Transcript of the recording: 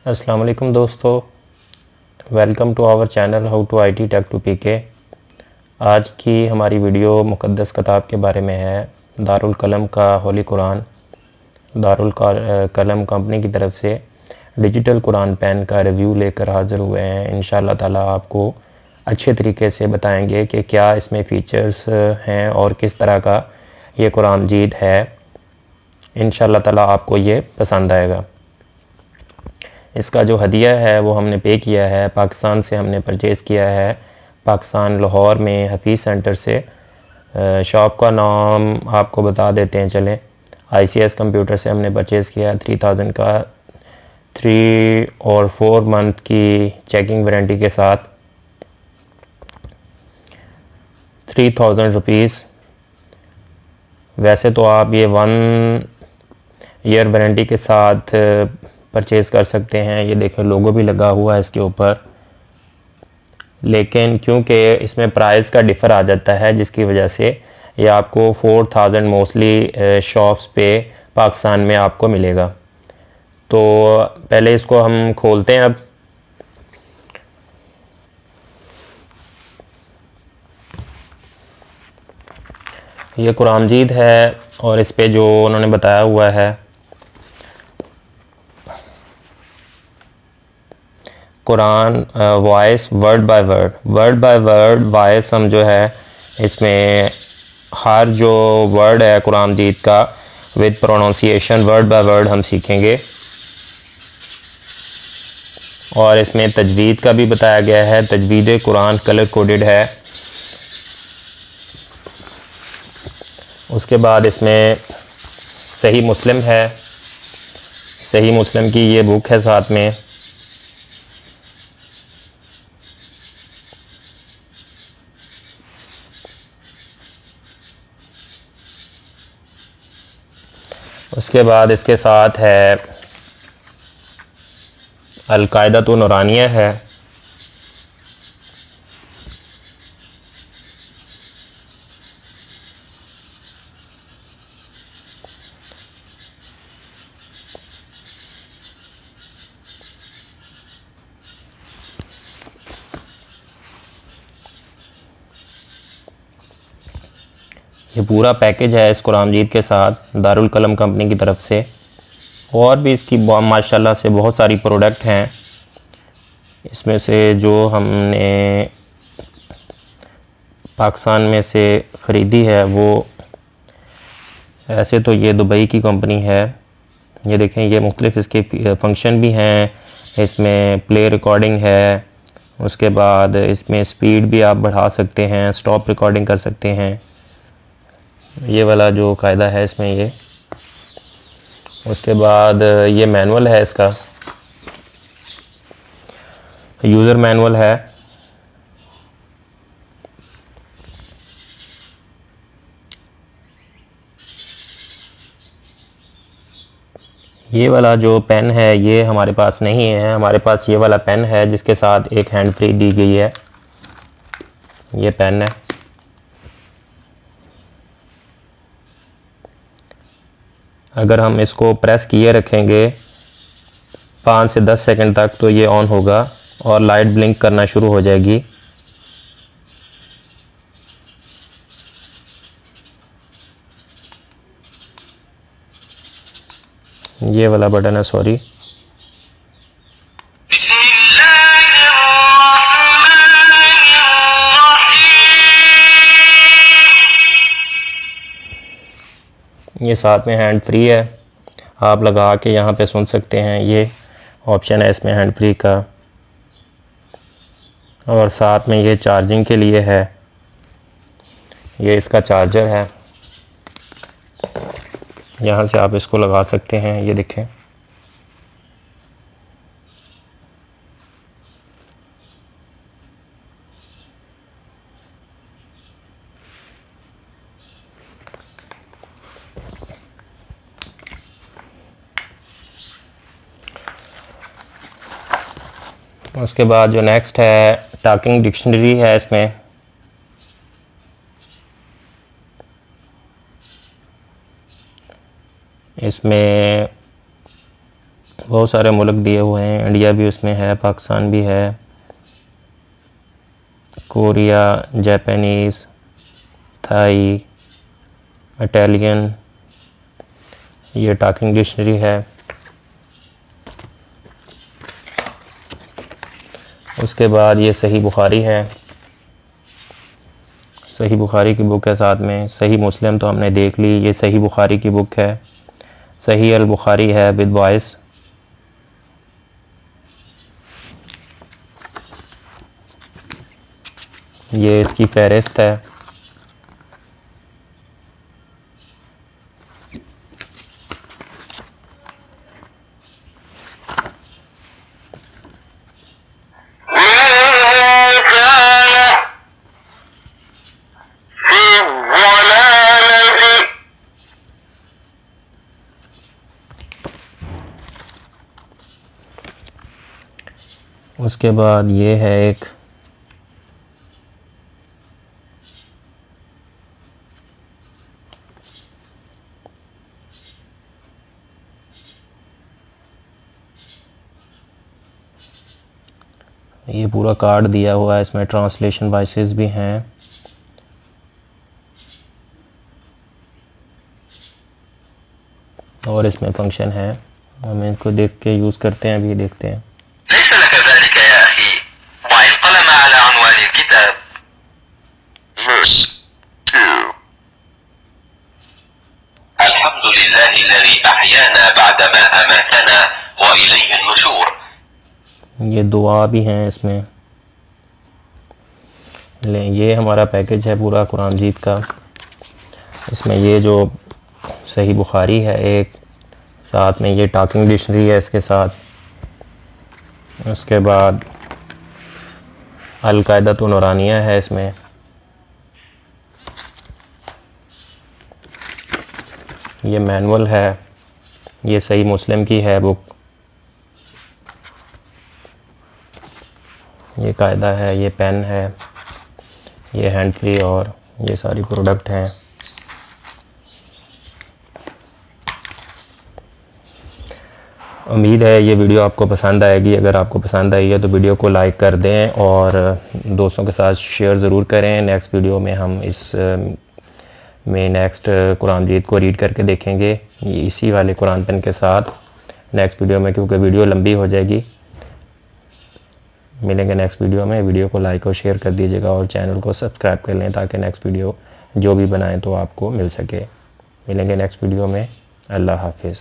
अस्सलाम वालेकुम दोस्तों, welcome to our channel how to IT tech to PK। आज की हमारी वीडियो मुक़द्दस किताब के बारे में है। दारुल कलम का होली कुरान। दारुल कलम कंपनी की तरफ से डिजिटल कुरान पेन का रिव्यू लेकर हाज़िर हुए हैं। इंशाअल्लाह ताला आपको अच्छे तरीके से बताएंगे कि क्या इसमें फ़ीचर्स हैं और किस तरह का ये कुरान मजीद है। इंशाअल्लाह ताला आपको ये पसंद आएगा। इसका जो हदिया है वो हमने पे किया है, पाकिस्तान से हमने परचेज़ किया है, पाकिस्तान लाहौर में हफीज़ सेंटर से। शॉप का नाम आपको बता देते हैं चलें। ICS कंप्यूटर से हमने परचेज़ किया 3000 का 3 और 4 मंथ की चेकिंग वारंटी के साथ 3000 रुपीज़। वैसे तो आप ये 1 ईयर वारंटी के साथ परचेज़ कर सकते हैं। ये देखें लोगो भी लगा हुआ है इसके ऊपर, लेकिन क्योंकि इसमें प्राइस का डिफ़र आ जाता है जिसकी वजह से ये आपको 4000 मोस्टली शॉप्स पे पाकिस्तान में आपको मिलेगा। तो पहले इसको हम खोलते हैं। अब ये कुरान मजीद है और इस पे जो उन्होंने बताया हुआ है Quran voice word by word voice हम जो है इसमें हर जो वर्ड है कुरान मजीद का with pronunciation word by word हम सीखेंगे। और इसमें तजवीद का भी बताया गया है। तजवीद कुरान कलर कोडेड है। उसके बाद इसमें सही मुस्लिम है, सही मुस्लिम की ये बुक है साथ में। उसके बाद इसके साथ है अल-कायदा तो नूरानिया है। ये पूरा पैकेज है इस कुरान मजीद के साथ दारुल कलम कंपनी की तरफ से। और भी इसकी माशाल्लाह से बहुत सारी प्रोडक्ट हैं। इसमें से जो हमने पाकिस्तान में से ख़रीदी है वो, ऐसे तो ये दुबई की कंपनी है। ये देखें, ये मुख्तलिफ़ इसके फंक्शन भी हैं। इसमें प्ले रिकॉर्डिंग है। उसके बाद इसमें स्पीड भी आप बढ़ा सकते हैं, स्टॉप रिकॉर्डिंग कर सकते हैं। ये वाला जो कायदा है इसमें ये। उसके बाद ये मैनुअल है, इसका यूज़र मैनुअल है। ये वाला जो पेन है ये हमारे पास नहीं है। हमारे पास ये वाला पेन है जिसके साथ एक हैंड फ्री दी गई है। ये पेन है। अगर हम इसको प्रेस किए रखेंगे 5 से 10 सेकंड तक तो ये ऑन होगा और लाइट ब्लिंक करना शुरू हो जाएगी। ये वाला बटन है, सॉरी। ये साथ में हैंड फ्री है, आप लगा के यहाँ पे सुन सकते हैं। ये ऑप्शन है इसमें हैंड फ्री का। और साथ में ये चार्जिंग के लिए है। ये इसका चार्जर है, यहाँ से आप इसको लगा सकते हैं। ये देखें, उसके बाद जो नेक्स्ट है टॉकिंग डिक्शनरी है। इसमें बहुत सारे मुल्क दिए हुए हैं, इंडिया भी उसमें है, पाकिस्तान भी है, कोरिया, जापानीज़, थाई, इटालियन। ये टॉकिंग डिक्शनरी है। उसके बाद ये सही बुखारी है, सही बुखारी की बुक है साथ में। सही मुस्लिम तो हमने देख ली, ये सही बुखारी की बुक है। सही अल बुखारी है विद वॉइस। ये इसकी फहरिस्त है। उसके बाद ये है एक ये पूरा कार्ड दिया हुआ है, इसमें ट्रांसलेशन वॉइसेस भी हैं। और इसमें फंक्शन है, हम इनको देख के यूज़ करते हैं, अभी देखते हैं। ये दुआ भी हैं इसमें। ले, ये हमारा पैकेज है पूरा कुरान मजीद का। इसमें ये जो सही बुखारी है एक, साथ में ये टॉकिंग डिक्शनरी है इसके साथ। उसके बाद अल कायदतुन नूरानिया है इसमें। ये मैनुअल है, ये सही मुस्लिम की है बुक। ये कायदा है, ये पेन है, ये हैंड फ्री, और ये सारी प्रोडक्ट हैं। उम्मीद है ये वीडियो आपको पसंद आएगी। अगर आपको पसंद आई है तो वीडियो को लाइक कर दें और दोस्तों के साथ शेयर ज़रूर करें। नेक्स्ट वीडियो में हम नेक्स्ट कुरान मजीद को रीड करके देखेंगे इसी वाले कुरान पेन के साथ नेक्स्ट वीडियो में, क्योंकि वीडियो लंबी हो जाएगी। मिलेंगे नेक्स्ट वीडियो में। वीडियो को लाइक और शेयर कर दीजिएगा और चैनल को सब्सक्राइब कर लें ताकि नेक्स्ट वीडियो जो भी बनाएं तो आपको मिल सके। मिलेंगे नेक्स्ट वीडियो में। अल्लाह हाफिज़।